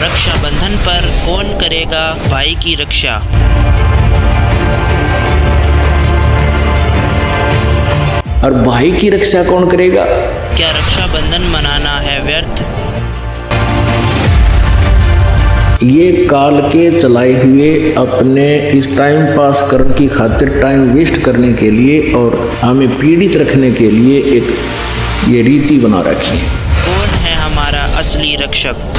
रक्षाबंधन पर कौन करेगा भाई की रक्षा? और भाई की रक्षा कौन करेगा? क्या रक्षाबंधन मनाना है व्यर्थ? ये काल के चलाए हुए अपने इस टाइम पास करने की खातिर, टाइम वेस्ट करने के लिए और हमें पीड़ित रखने के लिए एक ये रीति बना रखी है। कौन है हमारा असली रक्षक?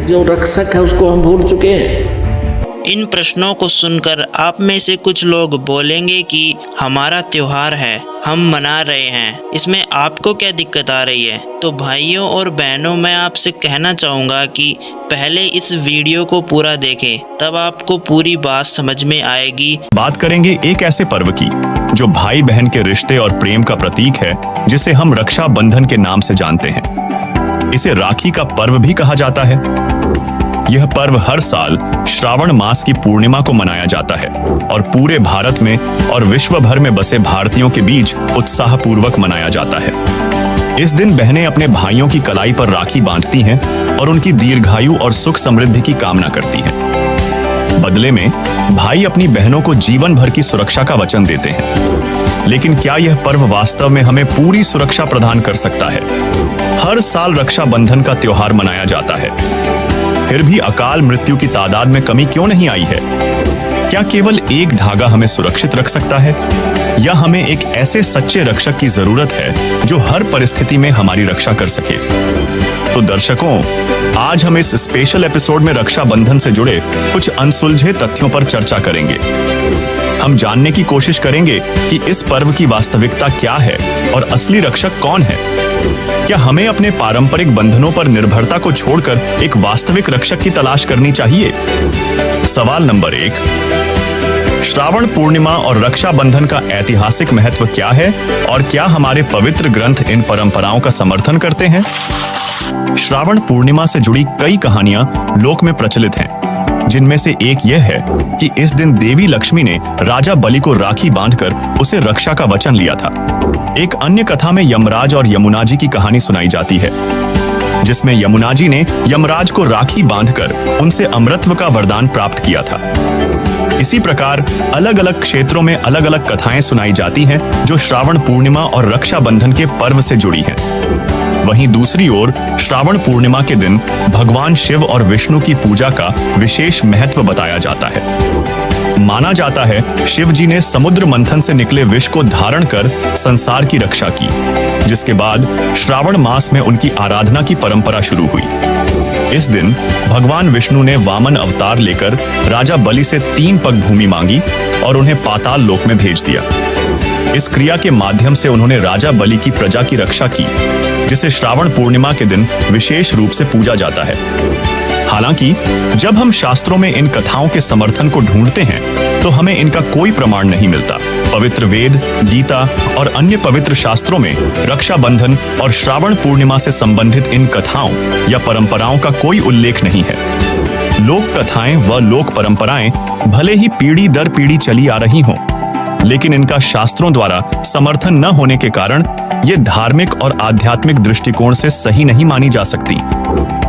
जो रक्षक है उसको हम भूल चुके हैं। इन प्रश्नों को सुनकर आप में से कुछ लोग बोलेंगे कि हमारा त्योहार है, हम मना रहे हैं, इसमें आपको क्या दिक्कत आ रही है? तो भाइयों और बहनों, मैं आपसे कहना चाहूँगा कि पहले इस वीडियो को पूरा देखें, तब आपको पूरी बात समझ में आएगी। बात करेंगे एक ऐसे पर्व की जो भाई बहन के रिश्ते और प्रेम का प्रतीक है, जिसे हम रक्षाबंधन के नाम से जानते हैं। इसे राखी का पर्व भी कहा जाता है। यह पर्व हर साल श्रावण मास की पूर्णिमा को मनाया जाता है और पूरे भारत में और विश्व भर में बसे भारतीयों के बीच उत्साहपूर्वक मनाया जाता है। इस दिन बहनें अपने भाइयों की कलाई पर राखी बांधती हैं और उनकी दीर्घायु और सुख समृद्धि की कामना करती हैं। बदले में भाई अपनी बहनों को जीवन भर की सुरक्षा का वचन देते हैं। लेकिन क्या यह पर्व वास्तव में हमें पूरी सुरक्षा प्रदान कर सकता है? हर साल रक्षाबंधन का त्योहार मनाया जाता है, फिर भी अकाल मृत्यु की तादाद में कमी क्यों नहीं आई है? क्या केवल एक धागा हमें सुरक्षित रख सकता है, या हमें एक ऐसे सच्चे रक्षक की जरूरत है जो हर परिस्थिति में हमारी रक्षा कर सके? तो दर्शकों, आज हम इस स्पेशल एपिसोड में रक्षाबंधन से जुड़े कुछ अनसुलझे तथ्यों पर चर्चा करेंगे। हम जानने की कोशिश करेंगे कि इस पर्व की वास्तविकता क्या है और असली रक्षक कौन है। क्या हमें अपने पारंपरिक बंधनों पर निर्भरता को छोड़कर एक वास्तविक रक्षक की तलाश करनी चाहिए? सवाल नंबर 1, श्रावण पूर्णिमा और रक्षाबंधन का ऐतिहासिक महत्व क्या है और क्या हमारे पवित्र ग्रंथ इन परंपराओं का समर्थन करते हैं? श्रावण पूर्णिमा से जुड़ी कई कहानियां लोक में प्रचलित हैं, जिनमें से एक यह है कि इस दिन देवी लक्ष्मी ने राजा बलि को राखी बांधकर उसे रक्षा का वचन लिया था। एक अन्य कथा में यमराज और यमुना जी की कहानी सुनाई जाती है, जिसमें यमुना जी ने यमराज को राखी बांधकर उनसे अमरत्व का वरदान प्राप्त किया था। इसी प्रकार अलग अलग क्षेत्रों में अलग अलग कथाएं सुनाई जाती हैं जो श्रावण पूर्णिमा और रक्षाबंधन के पर्व से जुड़ी हैं। वहीं दूसरी ओर श्रावण पूर्णिमा के दिन भगवान शिव और विष्णु की पूजा का विशेष महत्व बताया जाता है। माना जाता है शिव जी ने समुद्र मंथन से निकले विष को धारण कर संसार की रक्षा की, जिसके बाद श्रावण मास में उनकी आराधना की परंपरा शुरू हुई। इस दिन भगवान विष्णु ने वामन अवतार लेकर राजा बलि से 3 पग भूमि मांगी और उन्हें पाताल लोक में भेज दिया। इस क्रिया के माध्यम से उन्होंने राजा बलि की प्रजा की रक्षा की, जिसे श्रावण पूर्णिमा के दिन विशेष रूप से पूजा जाता है। हालांकि जब हम शास्त्रों में इन कथाओं के समर्थन को ढूंढते हैं तो हमें इनका कोई प्रमाण नहीं मिलता। पवित्र वेद, गीता और अन्य पवित्र शास्त्रों में रक्षाबंधन और श्रावण पूर्णिमा से संबंधित इन कथाओं या परंपराओं का कोई उल्लेख नहीं है। लोक कथाएं व लोक परंपराएं भले ही पीढ़ी दर पीढ़ी चली आ रही हों, लेकिन इनका शास्त्रों द्वारा समर्थन न होने के कारण ये धार्मिक और आध्यात्मिक दृष्टिकोण से सही नहीं मानी जा सकती।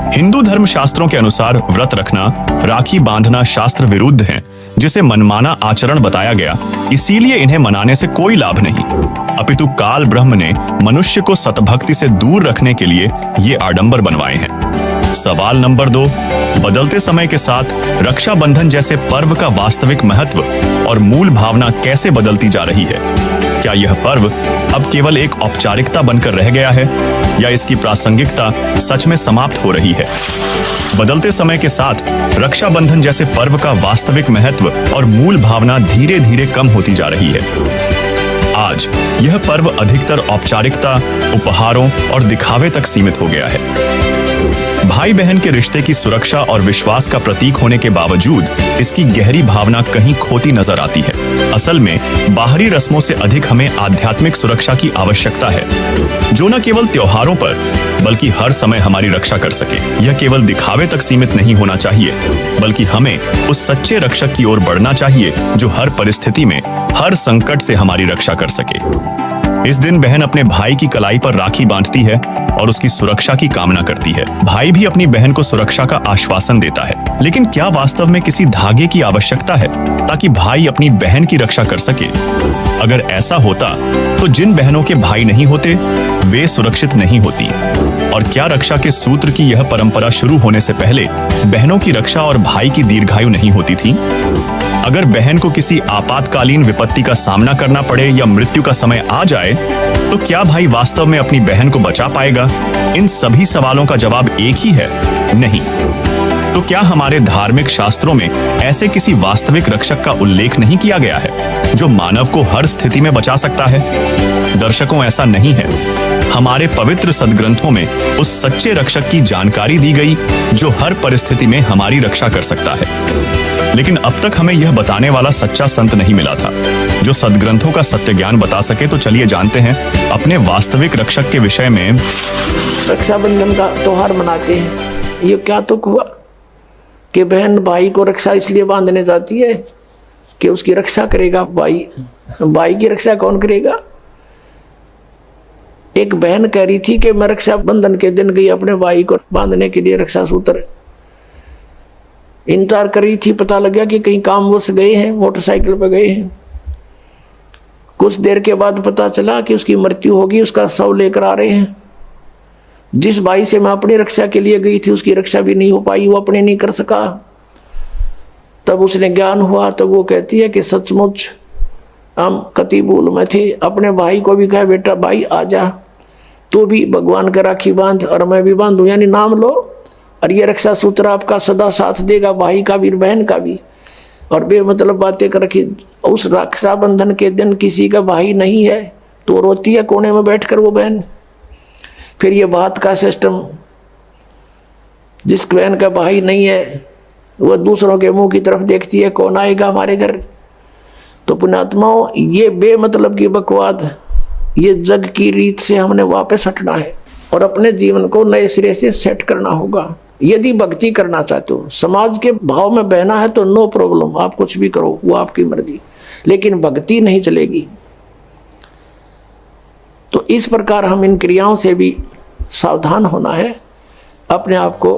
हिंदू धर्म शास्त्रों के अनुसार व्रत रखना, राखी बांधना शास्त्र विरुद्ध है, जिसे मनमाना आचरण बताया गया, इसीलिए इन्हें मनाने से कोई लाभ नहीं। अपितु काल ब्रह्म ने मनुष्य को सतभक्ति से दूर रखने के लिए ये आडंबर बनवाए हैं। सवाल नंबर 2, बदलते समय के साथ रक्षाबंधन जैसे पर्व का वास्तविक महत्व और मूल भावना कैसे बदलती जा रही है? क्या यह पर्व अब केवल एक औपचारिकता बनकर रह गया है, या इसकी प्रासंगिकता सच में समाप्त हो रही है? बदलते समय के साथ रक्षाबंधन जैसे पर्व का वास्तविक महत्व और मूल भावना धीरे धीरे कम होती जा रही है। आज यह पर्व अधिकतर औपचारिकता, उपहारों और दिखावे तक सीमित हो गया है। भाई बहन के रिश्ते की सुरक्षा और विश्वास का प्रतीक होने के बावजूद इसकी गहरी भावना कहीं खोती नजर आती है। असल में बाहरी रस्मों से अधिक हमें आध्यात्मिक सुरक्षा की आवश्यकता है, जो न केवल त्योहारों पर बल्कि हर समय हमारी रक्षा कर सके। यह केवल दिखावे तक सीमित नहीं होना चाहिए, बल्कि हमें उस सच्चे रक्षक की ओर बढ़ना चाहिए जो हर परिस्थिति में, हर संकट से हमारी रक्षा कर सके। इस दिन बहन अपने भाई की कलाई पर राखी बांधती है और उसकी सुरक्षा की कामना करती है। भाई भी अपनी बहन को सुरक्षा का आश्वासन देता है। लेकिन क्या वास्तव में किसी धागे की आवश्यकता है ताकि भाई अपनी बहन की रक्षा कर सके? अगर ऐसा होता तो जिन बहनों के भाई नहीं होते वे सुरक्षित नहीं होती। और क्या रक्षा के सूत्र की यह परंपरा शुरू होने से पहले बहनों की रक्षा और भाई की दीर्घायु नहीं होती थी? अगर बहन को किसी आपातकालीन विपत्ति का सामना करना पड़े या मृत्यु का समय आ जाए तो क्या भाई वास्तव में अपनी बहन को बचा पाएगा? इन सभी सवालों का जवाब एक ही है, नहीं। तो क्या हमारे धार्मिक शास्त्रों में ऐसे किसी वास्तविक रक्षक का उल्लेख नहीं किया गया है जो मानव को हर स्थिति में बचा सकता है? दर्शकों, ऐसा नहीं है। हमारे पवित्र सद्ग्रंथों में उस सच्चे रक्षक की जानकारी दी गई जो हर परिस्थिति में हमारी रक्षा कर सकता है। लेकिन अब तक हमें यह बताने वाला सच्चा संत नहीं मिला था जो सद्ग्रंथों का सत्य ज्ञान बता सके। तो चलिए जानते हैं अपने वास्तविक रक्षक के विषय में। रक्षाबंधन का त्योहार मनाते हैं। ये क्या तुक हुआ कि बहन भाई को रक्षा इसलिए बांधने जाती है कि उसकी रक्षा करेगा भाई। भाई की रक्षा कौन करेगा? एक बहन कह रही थी कि मैं रक्षाबंधन के दिन गई अपने भाई को बांधने के लिए रक्षा सूत्र इंतजार कर रही थी। पता लग गया कि कहीं कामवश गए हैं, मोटरसाइकिल पर गए हैं। कुछ देर के बाद पता चला कि उसकी मृत्यु होगी, उसका शव लेकर आ रहे हैं। जिस भाई से मैं अपनी रक्षा के लिए गई थी उसकी रक्षा भी नहीं हो पाई, वो अपने नहीं कर सका। तब उसने ज्ञान हुआ। तब वो कहती है कि सचमुच हम कति भूल में थे। अपने भाई को भी कहा, बेटा भाई आ जा, तू भी भगवान का राखी बांध और मैं भी बांधू, यानी नाम लो और ये रक्षा सूत्र आपका सदा साथ देगा, भाई का भी बहन का भी। और बेमतलब बातें कर रखी। उस रक्षाबंधन के दिन किसी का भाई नहीं है तो रोती है कोने में बैठकर वो बहन। फिर ये बात का सिस्टम, जिस बहन का भाई नहीं है वह दूसरों के मुंह की तरफ देखती है, कौन आएगा हमारे घर। तो पुण्यात्माओं, ये बेमतलब की बकवाद, ये जग की रीत से हमने वापस हटना है और अपने जीवन को नए सिरे से सेट करना होगा। यदि भक्ति करना चाहते हो, समाज के भाव में बहना है तो नो प्रॉब्लम, आप कुछ भी करो, वो आपकी मर्जी। लेकिन भक्ति नहीं चलेगी। तो इस प्रकार हम इन क्रियाओं से भी सावधान होना है, अपने आप को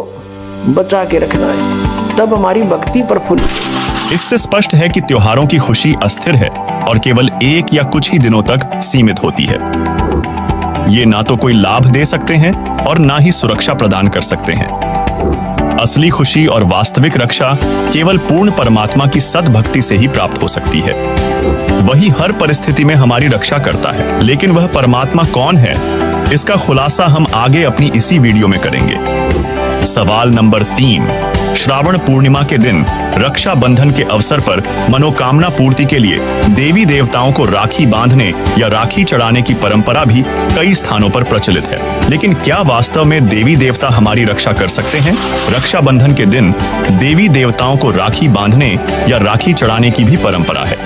बचा के रखना है, तब हमारी भक्ति प्रफुल्लित। इससे स्पष्ट है कि त्योहारों की खुशी अस्थिर है और केवल एक या कुछ ही दिनों तक सीमित होती है। ये ना तो कोई लाभ दे सकते हैं और ना ही सुरक्षा प्रदान कर सकते हैं। असली खुशी और वास्तविक रक्षा केवल पूर्ण परमात्मा की सद्भक्ति से ही प्राप्त हो सकती है। वही हर परिस्थिति में हमारी रक्षा करता है। लेकिन वह परमात्मा कौन है, इसका खुलासा हम आगे अपनी इसी वीडियो में करेंगे। सवाल नंबर 3। श्रावण पूर्णिमा के दिन रक्षाबंधन के अवसर पर मनोकामना पूर्ति के लिए देवी देवताओं को राखी बांधने या राखी चढ़ाने की परंपरा भी कई स्थानों पर प्रचलित है। लेकिन क्या वास्तव में देवी देवता हमारी रक्षा कर सकते हैं? रक्षाबंधन के दिन देवी देवताओं को राखी बांधने या राखी चढ़ाने की भी परंपरा है।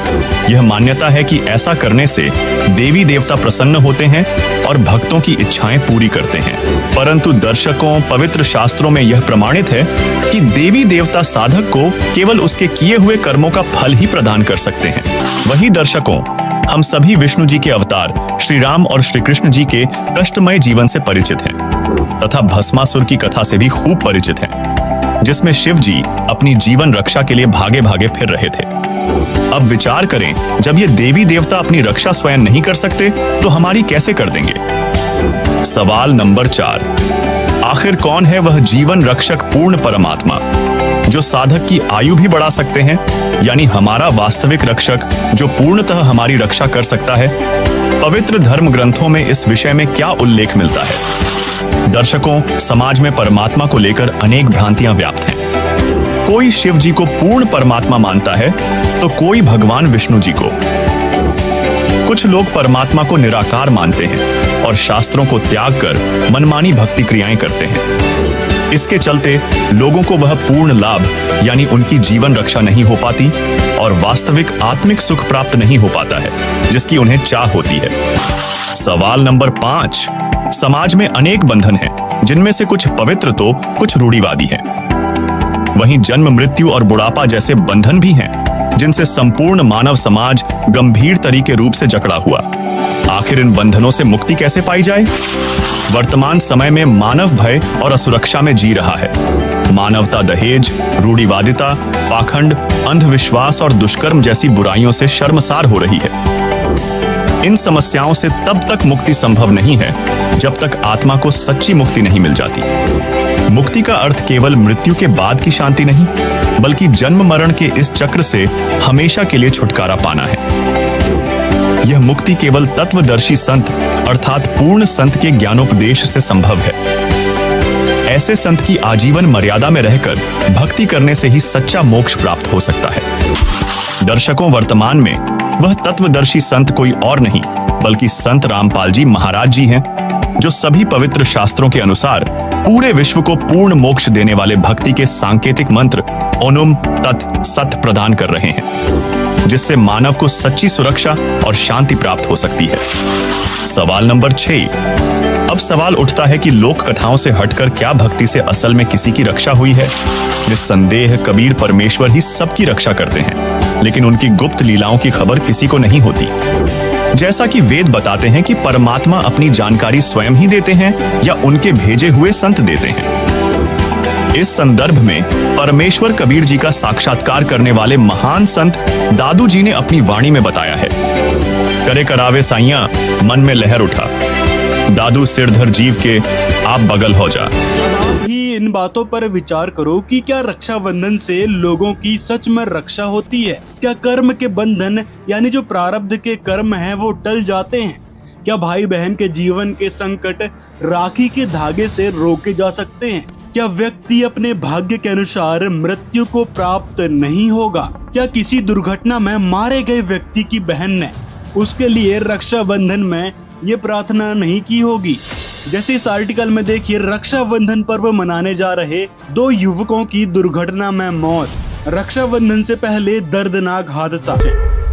यह मान्यता है कि ऐसा करने से देवी देवता प्रसन्न होते हैं और भक्तों की इच्छाएं पूरी करते हैं। परंतु दर्शकों, पवित्र शास्त्रों में यह प्रमाणित है कि देवी देवता साधक को केवल उसके किए हुए कर्मों का फल ही प्रदान कर सकते हैं। वही दर्शकों, हम सभी विष्णु जी के अवतार श्री राम और श्री कृष्ण जी के कष्टमय जीवन से परिचित हैं तथा भस्मासुर की कथा से भी खूब परिचित हैं, जिसमें शिव जी अपनी जीवन रक्षा के लिए भागे भागे फिर रहे थे। अब विचार करें, जब ये देवी देवता अपनी रक्षा स्वयं नहीं कर सकते तो हमारी कैसे कर देंगे? सवाल नंबर 4। आखिर कौन है वह जीवन रक्षक पूर्ण परमात्मा जो साधक की आयु भी बढ़ा सकते हैं, यानी हमारा वास्तविक रक्षक जो पूर्णतः हमारी रक्षा कर सकता है? पवित्र धर्म ग्रंथों में इस विषय में क्या उल्लेख मिलता है? दर्शकों, समाज में परमात्मा को लेकर अनेक भ्रांतियां व्याप्त हैं। कोई शिव जी को पूर्ण परमात्मा मानता है तो कोई भगवान विष्णु जी को। कुछ लोग परमात्मा को निराकार मानते हैं और शास्त्रों को त्याग कर मनमानी भक्ति क्रियाएं करते हैं। इसके चलते लोगों को वह पूर्ण लाभ यानी उनकी जीवन रक्षा नहीं हो पाती और वास्तविक आत्मिक सुख प्राप्त नहीं हो पाता है जिसकी उन्हें चाह होती है। सवाल नंबर 5। समाज में अनेक बंधन हैं, जिनमें से कुछ पवित्र तो कुछ रूढ़िवादी हैं। वहीं जन्म, मृत्यु और बुढ़ापा जैसे बंधन भी हैं, जिनसे संपूर्ण मानव समाज गंभीर तरीके रूप से जकड़ा हुआ। आखिर इन बंधनों से मुक्ति कैसे पाई जाए? वर्तमान समय में मानव भय और असुरक्षा में जी रहा है। मानवता दहेज, रूढ़िवादिता, पाखंड, अंधविश्वास और दुष्कर्म जैसी बुराइयों से शर्मसार हो रही है। इन समस्याओं से तब तक मुक्ति संभव नहीं है जब तक आत्मा को सच्ची मुक्ति नहीं मिल जाती। मुक्ति का अर्थ केवल मृत्यु के बाद की शांति नहीं, बल्कि जन्म मरण के इस चक्र से हमेशा के लिए छुटकारा पाना है। यह मुक्ति केवल तत्वदर्शी संत अर्थात पूर्ण संत के ज्ञानोपदेश से संभव है। ऐसे संत की आजीवन मर्यादा में रहकर भक्ति करने से ही सच्चा मोक्ष प्राप्त हो सकता है। दर्शकों, वर्तमान में वह तत्वदर्शी संत कोई और नहीं बल्कि संत रामपाल जी महाराज जी हैं, जो सभी पवित्र शास्त्रों के अनुसार पूरे विश्व को पूर्ण मोक्ष देने वाले भक्ति के सांकेतिक मंत्र ओनुम तत् सत प्रदान कर रहे हैं, जिससे मानव को सच्ची सुरक्षा और शांति प्राप्त हो सकती है। सवाल नंबर 6। अब सवाल उठता है कि लोक कथाओं से हटकर क्या भक्ति से असल में किसी की रक्षा हुई है? निस्संदेह कबीर परमेश्वर ही सबकी रक्षा करते हैं, लेकिन उनकी गुप्त लीलाओं की खबर किसी को नहीं होती। जैसा कि वेद बताते हैं कि परमात्मा अपनी जानकारी स्वयं ही देते हैं या उनके भेजे हुए संत देते हैं। इस संदर्भ में परमेश्वर कबीर जी का साक्षात्कार करने वाले महान संत दादू जी ने अपनी वाणी में बताया है, करे करावे साइयां मन में लहर उठा, दादू सिरधर जीव के आप बगल हो जा। आप ही इन बातों पर विचार करो कि क्या रक्षाबंधन से लोगों की सच में रक्षा होती है? क्या कर्म के बंधन यानी जो प्रारब्ध के कर्म हैं वो टल जाते हैं? क्या भाई बहन के जीवन के संकट राखी के धागे से रोके जा सकते हैं? क्या व्यक्ति अपने भाग्य के अनुसार मृत्यु को प्राप्त नहीं होगा? क्या किसी दुर्घटना में मारे गए व्यक्ति की बहन ने उसके लिए रक्षाबंधन में ये प्रार्थना नहीं की होगी? जैसे इस आर्टिकल में देखिए, रक्षाबंधन पर्व मनाने जा रहे 2 युवकों की दुर्घटना में मौत। रक्षाबंधन से पहले दर्दनाक हादसा,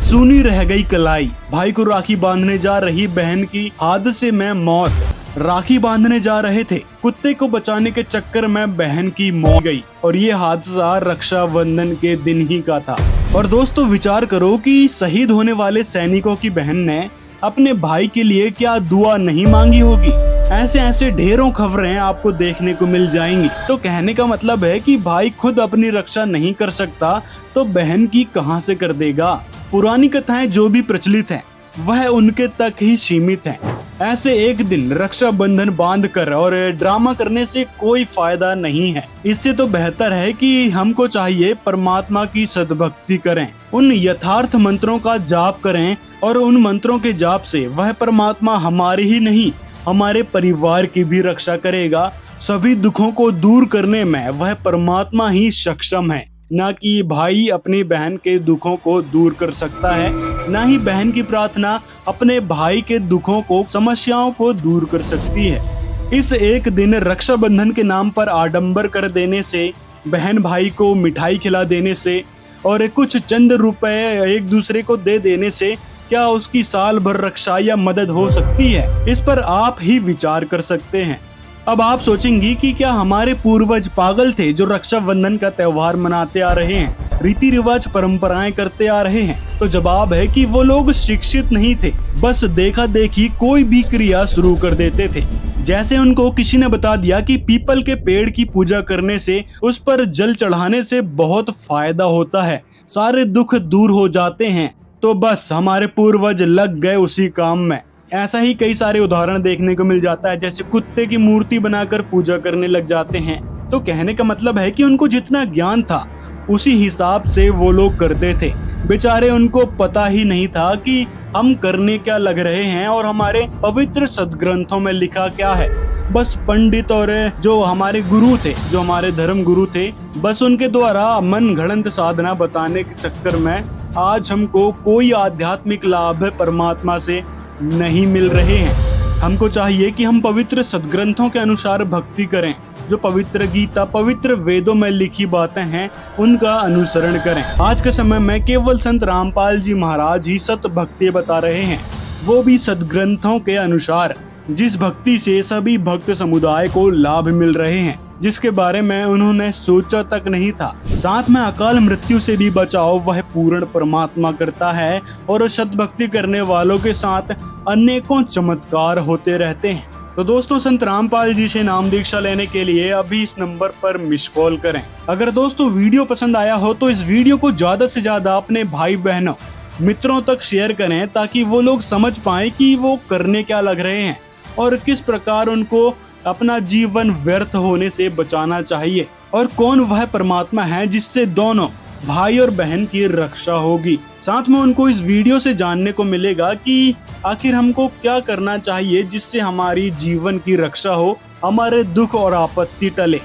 सुनी रह गई कलाई। भाई को राखी बांधने जा रही बहन की हादसे में मौत। राखी बांधने जा रहे थे, कुत्ते को बचाने के चक्कर में बहन की मौत गई और ये हादसा रक्षाबंधन के दिन ही का था। और दोस्तों, विचार करो कि शहीद होने वाले सैनिकों की बहन ने अपने भाई के लिए क्या दुआ नहीं मांगी होगी। ऐसे ऐसे ढेरों खबरें आपको देखने को मिल जाएंगी। तो कहने का मतलब है कि भाई खुद अपनी रक्षा नहीं कर सकता तो बहन की कहां से कर देगा। पुरानी कथाएं जो भी प्रचलित हैं वह उनके तक ही सीमित हैं। ऐसे एक दिन रक्षाबंधन बांध कर और ड्रामा करने से कोई फायदा नहीं है। इससे तो बेहतर है कि हमको चाहिए परमात्मा की सद्भक्ति करें, उन यथार्थ मंत्रों का जाप करें और उन मंत्रों के जाप से वह परमात्मा हमारी ही नहीं हमारे परिवार की भी रक्षा करेगा। सभी दुखों को दूर करने में वह परमात्मा ही सक्षम है, ना कि भाई अपनी बहन के दुखों को दूर कर सकता है, ना ही बहन की प्रार्थना अपने भाई के दुखों को समस्याओं को दूर कर सकती है। इस एक दिन रक्षाबंधन के नाम पर आडंबर कर देने से, बहन भाई को मिठाई खिला देने से और कुछ चंद रुपए एक दूसरे को दे देने से क्या उसकी साल भर रक्षा या मदद हो सकती है? इस पर आप ही विचार कर सकते हैं। अब आप सोचेंगी कि क्या हमारे पूर्वज पागल थे जो रक्षाबंधन का त्योहार मनाते आ रहे हैं, रीति रिवाज परंपराएं करते आ रहे हैं? तो जवाब है कि वो लोग शिक्षित नहीं थे, बस देखा देखी कोई भी क्रिया शुरू कर देते थे। जैसे उनको किसी ने बता दिया कि पीपल के पेड़ की पूजा करने से, उस पर जल चढ़ाने से बहुत फायदा होता है, सारे दुख दूर हो जाते हैं, तो बस हमारे पूर्वज लग गए उसी काम में। ऐसा ही कई सारे उदाहरण देखने को मिल जाता है। जैसे कुत्ते की मूर्ति बनाकर पूजा करने लग जाते हैं। तो कहने का मतलब है कि उनको जितना ज्ञान था उसी हिसाब से वो लोग करते थे। बेचारे उनको पता ही नहीं था कि हम करने क्या लग रहे हैं और हमारे पवित्र सदग्रंथों में लिखा क्या है। बस पंडित और जो हमारे गुरु थे, जो हमारे धर्म गुरु थे, बस उनके द्वारा मन घड़ंत साधना बताने के चक्कर में आज हमको कोई आध्यात्मिक लाभ परमात्मा से नहीं मिल रहे हैं। हमको चाहिए कि हम पवित्र सदग्रंथों के अनुसार भक्ति करें। जो पवित्र गीता, पवित्र वेदों में लिखी बातें हैं उनका अनुसरण करें। आज के समय में केवल संत रामपाल जी महाराज ही सत भक्ति बता रहे हैं, वो भी सदग्रंथों के अनुसार, जिस भक्ति से सभी भक्त समुदाय को लाभ मिल रहे हैं। जिसके बारे में उन्होंने सोचा तक नहीं था। साथ में अकाल मृत्यु से भी बचाव वह पूर्ण परमात्मा करता है और सद्भक्ति करने वालों के साथ अनेकों चमत्कार होते रहते हैं। तो दोस्तों, संत रामपाल जी से नाम दीक्षा लेने के लिए अभी इस नंबर पर मिस कॉल करें। अगर दोस्तों वीडियो पसंद आया हो तो इस वीडियो को ज्यादा से ज्यादा अपने भाई बहनों मित्रों तक शेयर करें, ताकि वो लोग समझ पाएं कि वो करने क्या लग रहे हैं और किस प्रकार उनको अपना जीवन व्यर्थ होने से बचाना चाहिए, और कौन वह परमात्मा है जिससे दोनों भाई और बहन की रक्षा होगी। साथ में उनको इस वीडियो से जानने को मिलेगा कि आखिर हमको क्या करना चाहिए जिससे हमारी जीवन की रक्षा हो, हमारे दुख और आपत्ति टले।